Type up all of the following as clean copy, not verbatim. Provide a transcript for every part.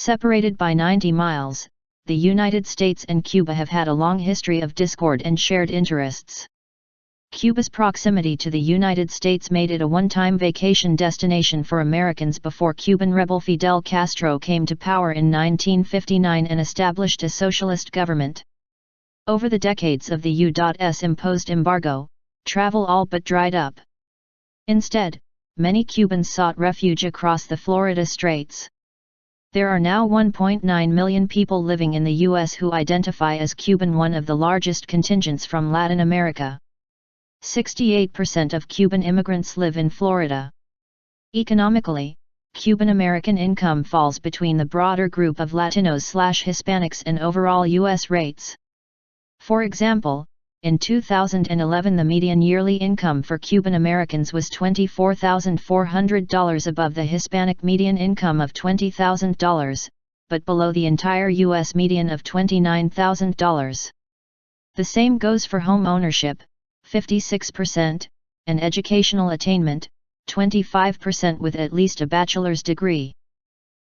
Separated by 90 miles, the United States and Cuba have had a long history of discord and shared interests. Cuba's proximity to the United States made it a one-time vacation destination for Americans before Cuban rebel Fidel Castro came to power in 1959 and established a socialist government. Over the decades of the U.S. imposed embargo, travel all but dried up. Instead, many Cubans sought refuge across the Florida Straits. There are now 1.9 million people living in the U.S. who identify as Cuban, one of the largest contingents from Latin America. 68% of Cuban immigrants live in Florida. Economically, Cuban-American income falls between the broader group of Latinos/Hispanics and overall U.S. rates. For example, in 2011 the median yearly income for Cuban-Americans was $24,400 above the Hispanic median income of $20,000, but below the entire U.S. median of $29,000. The same goes for home ownership, 56%, and educational attainment, 25% with at least a bachelor's degree.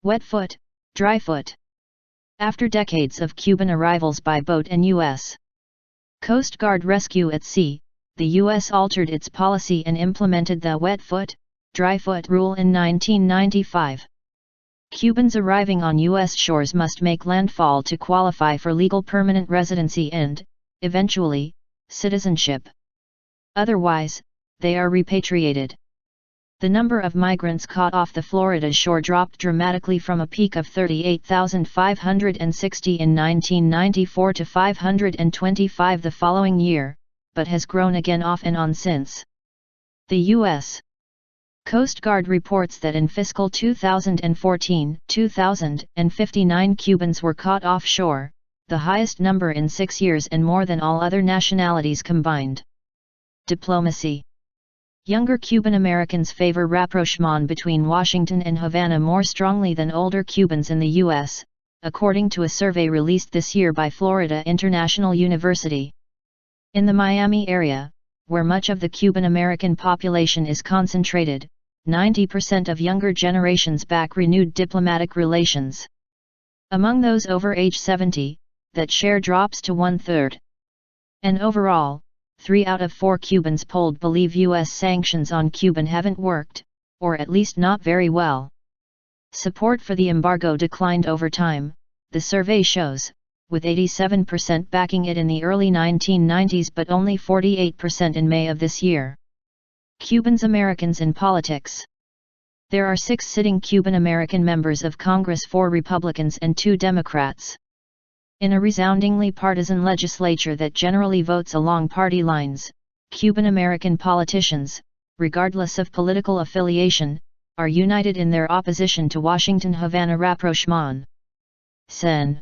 Wet foot, dry foot. After decades of Cuban arrivals by boat and U.S. Coast Guard rescue at sea, the U.S. altered its policy and implemented the wet foot, dry foot rule in 1995. Cubans arriving on U.S. shores must make landfall to qualify for legal permanent residency and, eventually, citizenship. Otherwise, they are repatriated. The number of migrants caught off the Florida shore dropped dramatically from a peak of 38,560 in 1994 to 525 the following year, but has grown again off and on since. The U.S. Coast Guard reports that in fiscal 2014, 2,059 Cubans were caught offshore, the highest number in 6 years and more than all other nationalities combined. Diplomacy. Younger Cuban-Americans favor rapprochement between Washington and Havana more strongly than older Cubans in the U.S., according to a survey released this year by Florida International University. In the Miami area, where much of the Cuban-American population is concentrated, 90% of younger generations back renewed diplomatic relations. Among those over age 70, that share drops to one-third. And overall, 3 out of 4 Cubans polled believe U.S. sanctions on Cuba haven't worked, or at least not very well. Support for the embargo declined over time, the survey shows, with 87% backing it in the early 1990s but only 48% in May of this year. Cubans-Americans in politics. There are 6 sitting Cuban-American members of Congress, 4 Republicans and 2 Democrats. In a resoundingly partisan legislature that generally votes along party lines, Cuban-American politicians, regardless of political affiliation, are united in their opposition to Washington-Havana rapprochement. Sen.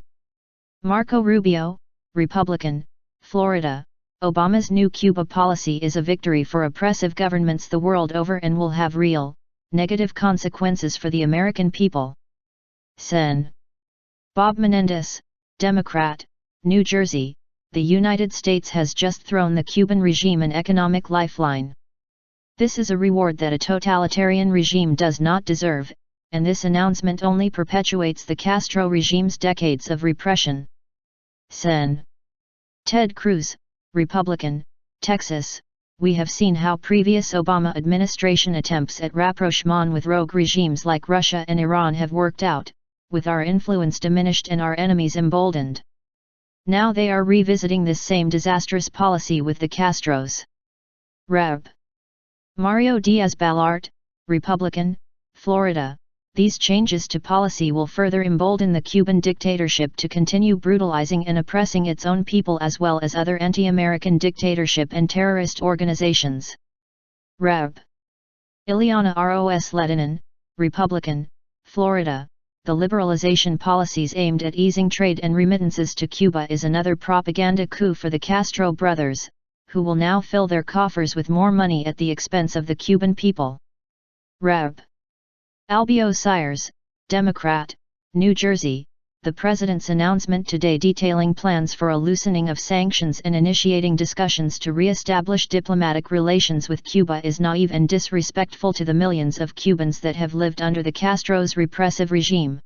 Marco Rubio, Republican, Florida. Obama's new Cuba policy is a victory for oppressive governments the world over and will have real, negative consequences for the American people. Sen. Bob Menendez, Democrat, New Jersey. The United States has just thrown the Cuban regime an economic lifeline. This is a reward that a totalitarian regime does not deserve, and this announcement only perpetuates the Castro regime's decades of repression. Sen. Ted Cruz, Republican, Texas. We have seen how previous Obama administration attempts at rapprochement with rogue regimes like Russia and Iran have worked out, with our influence diminished and our enemies emboldened. Now they are revisiting this same disastrous policy with the Castros. Rep. Mario Diaz-Balart, Republican, Florida. These changes to policy will further embolden the Cuban dictatorship to continue brutalizing and oppressing its own people as well as other anti-American dictatorship and terrorist organizations. Rep. Ileana Ros Lehtinen, Republican, Florida. The liberalization policies aimed at easing trade and remittances to Cuba is another propaganda coup for the Castro brothers, who will now fill their coffers with more money at the expense of the Cuban people. Rep. Albio Sires, Democrat, New Jersey. The president's announcement today detailing plans for a loosening of sanctions and initiating discussions to re-establish diplomatic relations with Cuba is naive and disrespectful to the millions of Cubans that have lived under the Castro's repressive regime.